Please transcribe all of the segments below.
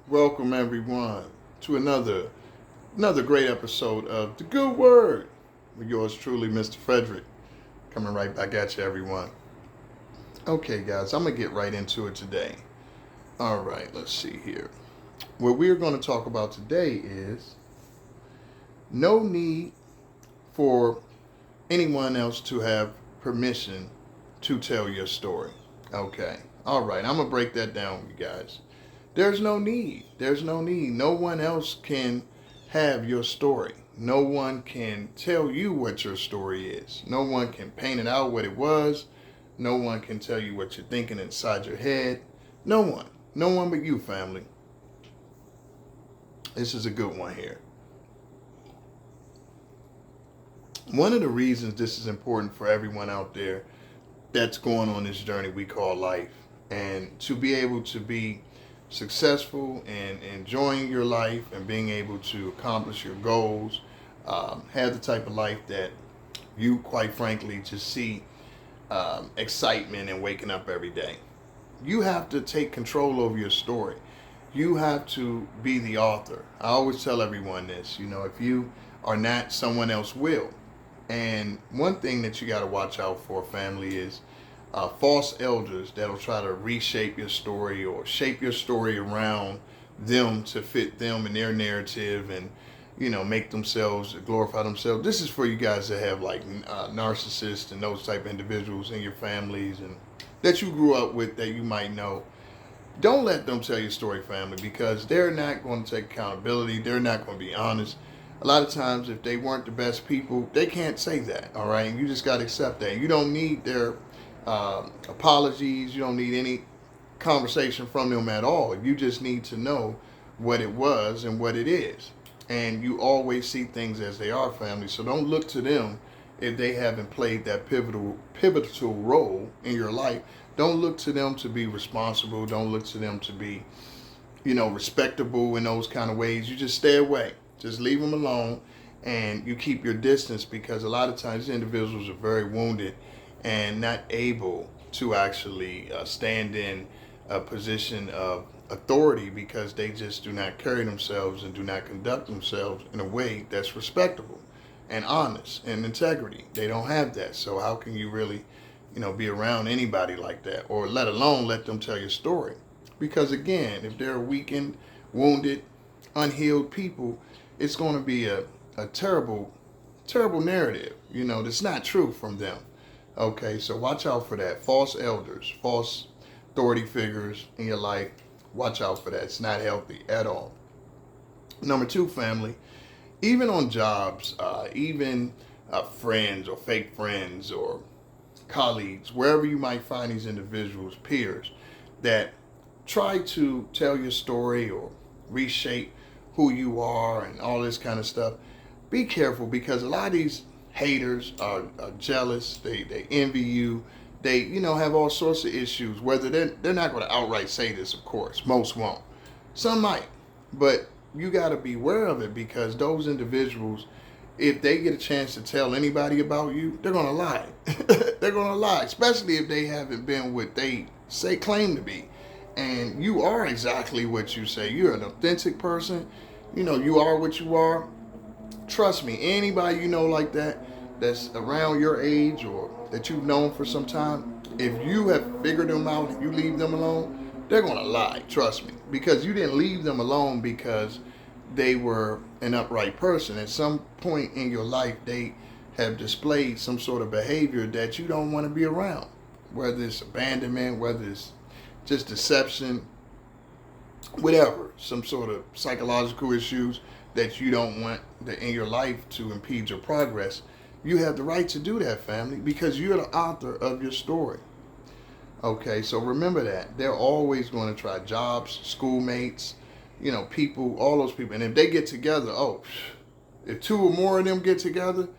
Welcome everyone to another great episode of The Good Word with yours truly, Mr. Frederick. Coming right back at you, everyone. Okay, guys, I'm gonna get right into it today. All right, let's see here. What we're going to talk about today is no need for anyone else to have permission to tell your story. Okay. All right, I'm gonna break that down, you guys. There's no need. There's no need. No one else can have your story. No one can tell you what your story is. No one can paint it out what it was. No one can tell you what you're thinking inside your head. No one. No one but you, family. This is a good one here. One of the reasons this is important for everyone out there that's going on this journey we call life, and to be able to be successful and enjoying your life and being able to accomplish your goals, have the type of life that you, quite frankly, just see excitement in waking up every day. You have to take control over your story. You have to be the author. I always tell everyone this, if you are not, someone else will. And one thing that you got to watch out for, family, is false elders that'll try to reshape your story or shape your story around them to fit them and their narrative, and make themselves glorify themselves. This is for you guys that have like narcissists and those type of individuals in your families and that you grew up with that you might know. Don't let them tell your story, family, because they're not going to take accountability. They're not going to be honest. A lot of times, if they weren't the best people, they can't say that. All right, and you just got to accept that. You don't need their apologies. You don't need any conversation from them at all. You just need to know what it was and what it is. And you always see things as they are, family. So don't look to them if they haven't played that pivotal role in your life. Don't look to them to be responsible. Don't look to them to be, respectable in those kind of ways. You just stay away. Just leave them alone, and you keep your distance, because a lot of times individuals are very wounded and not able to actually stand in a position of authority because they just do not carry themselves and do not conduct themselves in a way that's respectable and honest and integrity. They don't have that. So how can you really, be around anybody like that, or let alone let them tell your story? Because again, if they're weakened, wounded, unhealed people, it's going to be a terrible, terrible narrative, that's not true from them. Okay, so watch out for that. False elders, false authority figures in your life, watch out for that. It's not healthy at all. Number two, family, even on jobs, even friends or fake friends or colleagues, wherever you might find these individuals, peers, that try to tell your story or reshape who you are and all this kind of stuff, be careful, because a lot of these haters are jealous. They envy you. They have all sorts of issues. Whether they're not going to outright say this, of course, most won't. Some might, but you got to be aware of it, because those individuals, if they get a chance to tell anybody about you, they're going to lie. They're going to lie, especially if they haven't been what they claim to be. And you are exactly what you say. You're an authentic person. You are what you are. Trust me, anybody like that, that's around your age or that you've known for some time, if you have figured them out and you leave them alone, they're going to lie. Trust me. Because you didn't leave them alone because they were an upright person. At some point in your life, they have displayed some sort of behavior that you don't want to be around. Whether it's abandonment, whether it's just deception, whatever, some sort of psychological issues that you don't want in your life to impede your progress, you have the right to do that, family, because you're the author of your story. Okay, so remember that. They're always going to try jobs, schoolmates, people, all those people. And if they get together, if two or more of them get together,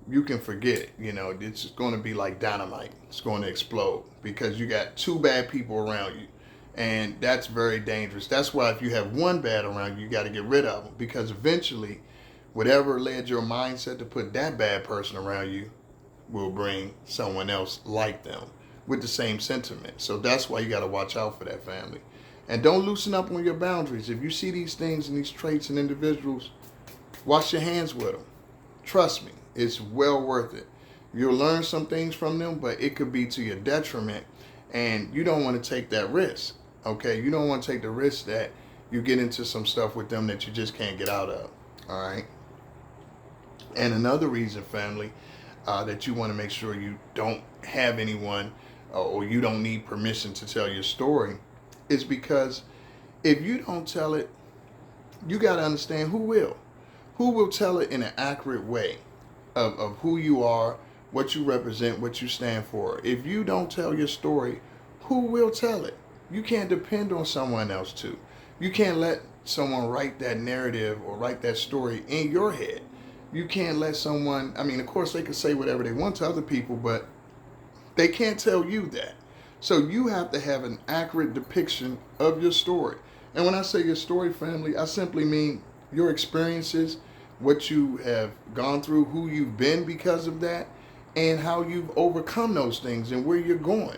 you can forget it. It's going to be like dynamite. It's going to explode because you got two bad people around you. And that's very dangerous. That's why if you have one bad around you, you got to get rid of them, because eventually whatever led your mindset to put that bad person around you will bring someone else like them with the same sentiment. So that's why you got to watch out for that, family. And don't loosen up on your boundaries. If you see these things and these traits in individuals, wash your hands with them. Trust me, it's well worth it. You'll learn some things from them, but it could be to your detriment. And you don't want to take that risk. Okay? You don't want to take the risk that you get into some stuff with them that you just can't get out of. All right? And another reason, family, that you want to make sure you don't have anyone or you don't need permission to tell your story is because if you don't tell it, you got to understand who will. Who will tell it in an accurate way of who you are, what you represent, what you stand for. If you don't tell your story, who will tell it? You can't depend on someone else to. You can't let someone write that narrative or write that story in your head. You can't let someone, I mean, of course they can say whatever they want to other people, but they can't tell you that. So you have to have an accurate depiction of your story. And when I say your story, family, I simply mean your experiences, what you have gone through, who you've been because of that, and how you've overcome those things and where you're going.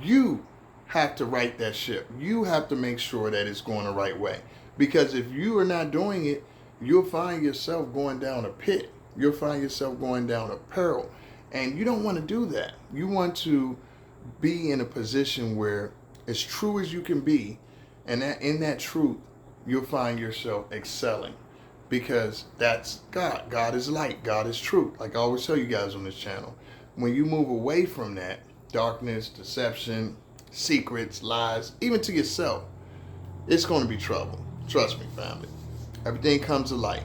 You have to right that ship. You have to make sure that it's going the right way. Because if you are not doing it, you'll find yourself going down a pit. You'll find yourself going down a peril. And you don't want to do that. You want to be in a position where as true as you can be, and that in that truth, you'll find yourself excelling. Because that's God. God is light. God is truth. Like I always tell you guys on this channel. When you move away from that, darkness, deception, secrets, lies, even to yourself, it's going to be trouble. Trust me, family. Everything comes to light.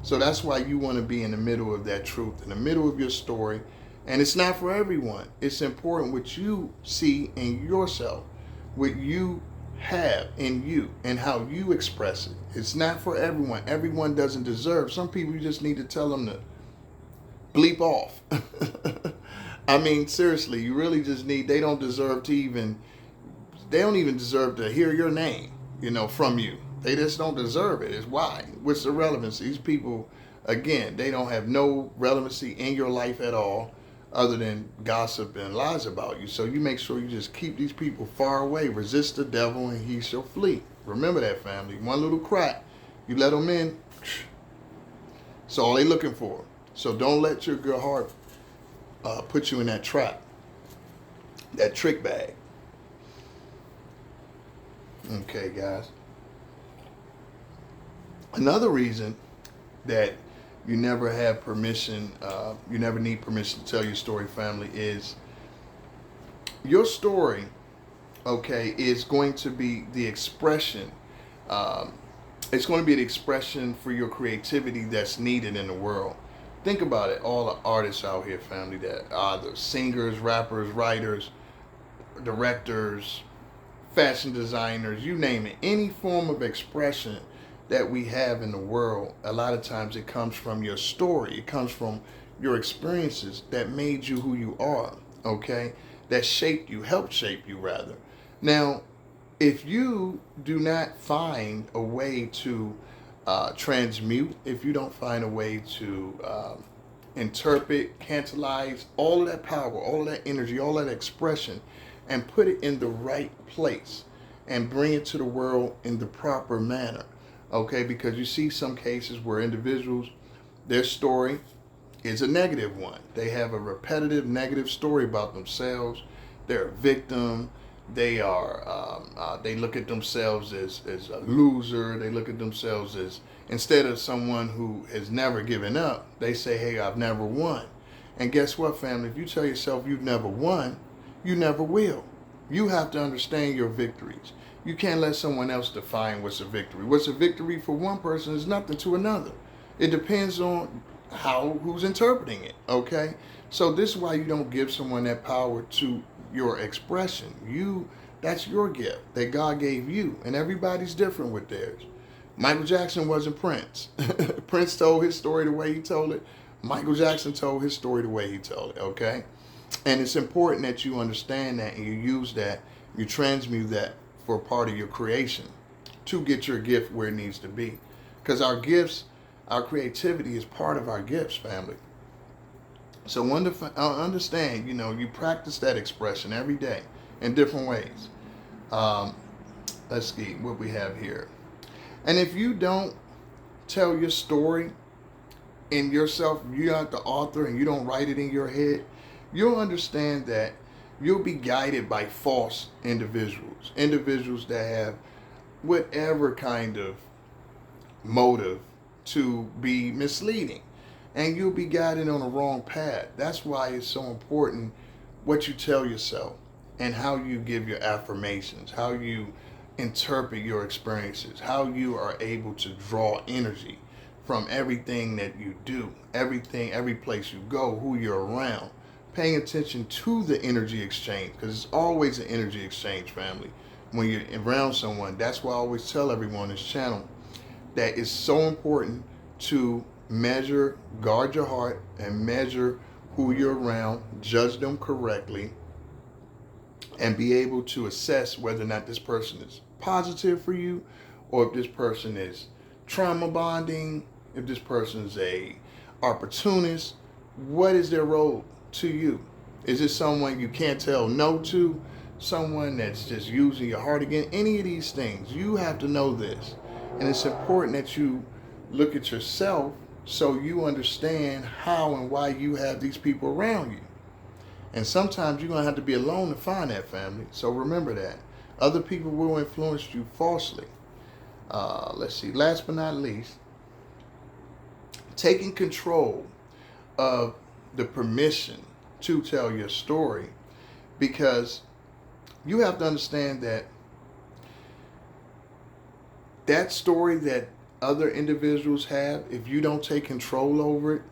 So that's why you want to be in the middle of that truth, in the middle of your story. And it's not for everyone. It's important what you see in yourself, what you have in you, and how you express it. It's not for everyone. Everyone doesn't deserve. Some people you just need to tell them to bleep off. I mean, seriously, you really just need, they don't deserve to even, they don't even deserve to hear your name, from you. They just don't deserve it. It's why. What's the relevance? These people, again, they don't have no relevancy in your life at all other than gossip and lies about you. So you make sure you just keep these people far away. Resist the devil and he shall flee. Remember that, family. One little crack, you let them in, that's all they looking for. So don't let your good heart put you in that trap, that trick bag. Okay, guys. Another reason that you never have permission, you never need permission to tell your story, family, is your story, okay, is going to be the expression. It's going to be the expression for your creativity that's needed in the world. Think about it, all the artists out here, family, that are the singers, rappers, writers, directors, fashion designers, you name it, any form of expression that we have in the world, a lot of times it comes from your story. It comes from your experiences that made you who you are, okay? That shaped you, helped shape you, rather. Now, if you do not find a way to transmute, if you don't find a way to interpret, catalyze all of that power, all of that energy, all of that expression, and put it in the right place and bring it to the world in the proper manner, okay? Because you see some cases where individuals, their story is a negative one. They have a repetitive negative story about themselves. They're a victim. They are, they look at themselves as a loser. They look at themselves as, instead of someone who has never given up, they say, hey, I've never won. And guess what, family? If you tell yourself you've never won, you never will. You have to understand your victories. You can't let someone else define what's a victory. What's a victory for one person is nothing to another. It depends on who's interpreting it, okay? So this is why you don't give someone that power to your expression. That's your gift that God gave you, and everybody's different with theirs. Michael Jackson wasn't Prince. Prince told his story the way he told it. Michael Jackson told his story the way he told it, okay? And it's important that you understand that and you use that, you transmute that for part of your creation to get your gift where it needs to be. Because our gifts, our creativity is part of our gifts, family. So understand, you practice that expression every day in different ways. let's see what we have here. And if you don't tell your story in yourself, you're not the author and you don't write it in your head, you'll understand that you'll be guided by false individuals that have whatever kind of motive to be misleading, and you'll be guided on the wrong path. That's why it's so important what you tell yourself and how you give your affirmations, how you interpret your experiences, how you are able to draw energy from everything that you do, every place you go, who you're around, paying attention to the energy exchange, because it's always an energy exchange, family. When you're around someone, that's why I always tell everyone on this channel that it's so important to measure, guard your heart, and measure who you're around, judge them correctly, and be able to assess whether or not this person is positive for you, or if this person is trauma bonding, if this person is a opportunist. What is their role to you? Is it someone you can't tell no to? Someone that's just using your heart again? Any of these things, you have to know this. And it's important that you look at yourself so you understand how and why you have these people around you. And sometimes you're going to have to be alone to find that, family. So remember that. Other people will influence you falsely. Let's see. Last but not least, taking control of the permission to tell your story, because you have to understand that that story that other individuals have, if you don't take control over it,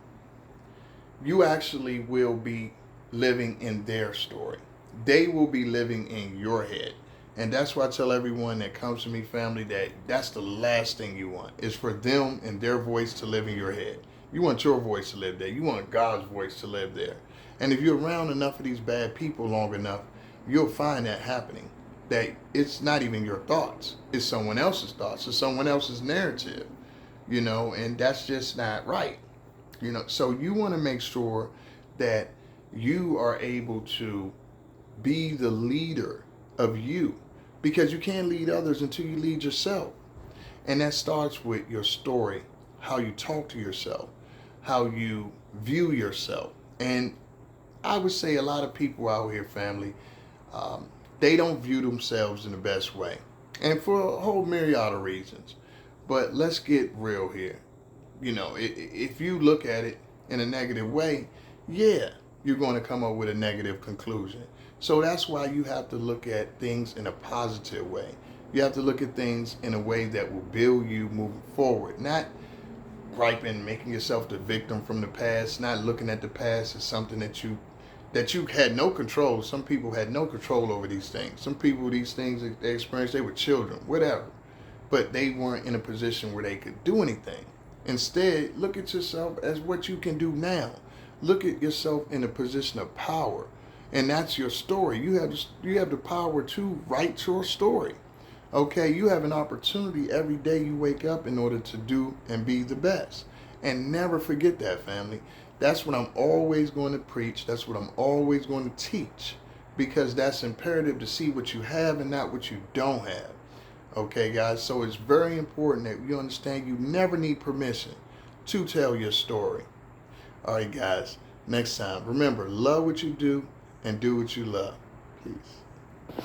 you actually will be living in their story. They will be living in your head. And that's why I tell everyone that comes to me, family, that that's the last thing you want, is for them and their voice to live in your head. You want your voice to live there. You want God's voice to live there. And if you're around enough of these bad people long enough, you'll find that happening. That it's not even your thoughts. It's someone else's thoughts. It's someone else's narrative. And that's just not right. So you want to make sure that you are able to be the leader of you, because you can't lead others until you lead yourself. And that starts with your story, how you talk to yourself, how you view yourself. And I would say a lot of people out here, family, they don't view themselves in the best way, and for a whole myriad of reasons. But let's get real here. If you look at it in a negative way, yeah, you're going to come up with a negative conclusion. So that's why you have to look at things in a positive way. You have to look at things in a way that will build you moving forward, not griping, making yourself the victim from the past, not looking at the past as something that you had no control. Some people had no control over these things. Some people, these things they experienced, they were children, whatever. But they weren't in a position where they could do anything. Instead, look at yourself as what you can do now. Look at yourself in a position of power. And that's your story. You have the power to write your story. Okay, you have an opportunity every day you wake up in order to do and be the best. And never forget that, family. That's what I'm always going to preach. That's what I'm always going to teach. Because that's imperative, to see what you have and not what you don't have. Okay, guys? So it's very important that you understand you never need permission to tell your story. All right, guys. Next time, remember, love what you do and do what you love. Peace.